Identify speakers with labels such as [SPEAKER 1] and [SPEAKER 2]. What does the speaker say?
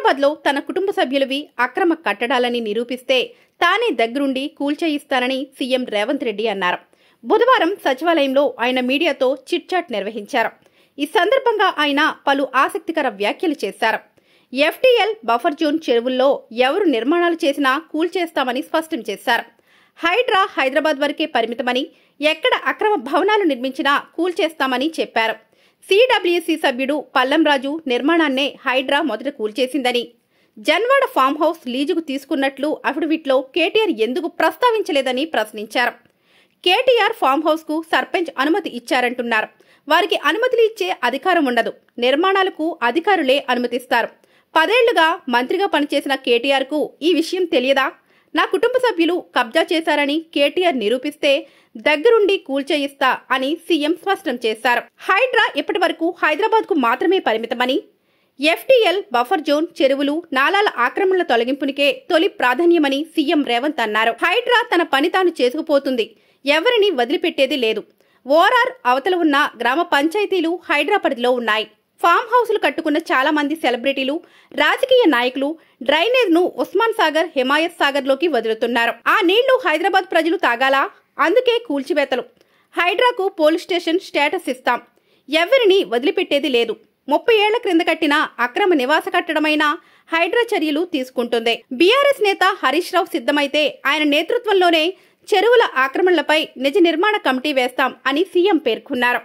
[SPEAKER 1] హైదరాబాద్లో తన కుటుంబ సభ్యులవి అక్రమ కట్టడాలని నిరూపిస్తే తానే దగ్గరుండి కూల్చేయిస్తానని సీఎం రేవంత్ రెడ్డి అన్నారు. బుధవారం సచివాలయంలో ఆయన మీడియాతో చిట్చాట్ నిర్వహించారు. ఈ సందర్భంగా ఆయన పలు ఆసక్తికర వ్యాఖ్యలు చేశారు. ఎఫ్టీఎల్ బఫర్ జోన్ చెరువుల్లో ఎవరు నిర్మాణాలు చేసినా కూల్చేస్తామని స్పష్టం చేశారు. హైడ్రా హైదరాబాద్ వరకే పరిమితమని, ఎక్కడ అక్రమ భవనాలు నిర్మించినా కూల్చేస్తామని చెప్పారు. సిడబ్ల్యూసీ సభ్యుడు పల్లంరాజు నిర్మాణాన్నే హైడ్రా మొదట కూల్చేసిందని, జన్వాడ ఫామ్ హౌస్ లీజుకు తీసుకున్నట్లు అఫిడవిట్లో కేటీఆర్ ఎందుకు ప్రస్తావించలేదని ప్రశ్నించారు. కేటీఆర్ ఫామ్ హౌస్ కు సర్పంచ్ అనుమతి ఇచ్చారంటున్నారు. వారికి అనుమతులు ఇచ్చే అధికారం ఉండదు. నిర్మాణాలకు అధికారులే అనుమతిస్తారు. 10 ఏళ్లుగా మంత్రిగా పనిచేసిన కేటీఆర్ కు ఈ విషయం తెలియదా? నా కుటుంబ సభ్యులు కబ్జా చేశారని కేటీఆర్ నిరూపిస్తే దగ్గరుండి కూల్చేయిస్తా అని సీఎం స్పష్టం చేశారు. హైడ్రా ఇప్పటి వరకు హైదరాబాద్ కు మాత్రమే పరిమితమని, ఎఫ్టీఎల్ బఫర్ జోన్ చెరువులు నాలాల ఆక్రమణల తొలగింపునికే తొలి ప్రాధాన్యమని సీఎం రేవంత్ అన్నారు. హైడ్రా తన పని తాను చేసుకుపోతుంది. ఎవరిని వదిలిపెట్టేది లేదు. ఓఆర్ఆర్ అవతల ఉన్న గ్రామ పంచాయతీలు హైడ్రా పరిధిలో ఉన్నాయి. ఫామ్ హౌస్లు కట్టుకున్న చాలా మంది సెలబ్రిటీలు, రాజకీయ నాయకులు డ్రైనేజ్ ను ఉస్మాన్ సాగర్, హిమాయత్ సాగర్ లోకి వదులుతున్నారు. ఆ నీళ్లు హైదరాబాద్ ప్రజలు తాగాలా? అందుకే కూల్చివేతలు. హైడ్రాకు పోలీస్ స్టేషన్ స్టేటస్ ఇస్తాం. ఎవరిని వదిలిపెట్టేది లేదు. 30 ఏళ్ల క్రింద కట్టిన అక్రమ నివాస కట్టడమైన హైడ్రా చర్యలు తీసుకుంటుంది. బీఆర్ఎస్ నేత హరీష్ రావు సిద్ధమైతే ఆయన నేతృత్వంలోనే చెరువుల ఆక్రమణలపై నిజ నిర్మాణ కమిటీ వేస్తాం అని సీఎం పేర్కొన్నారు.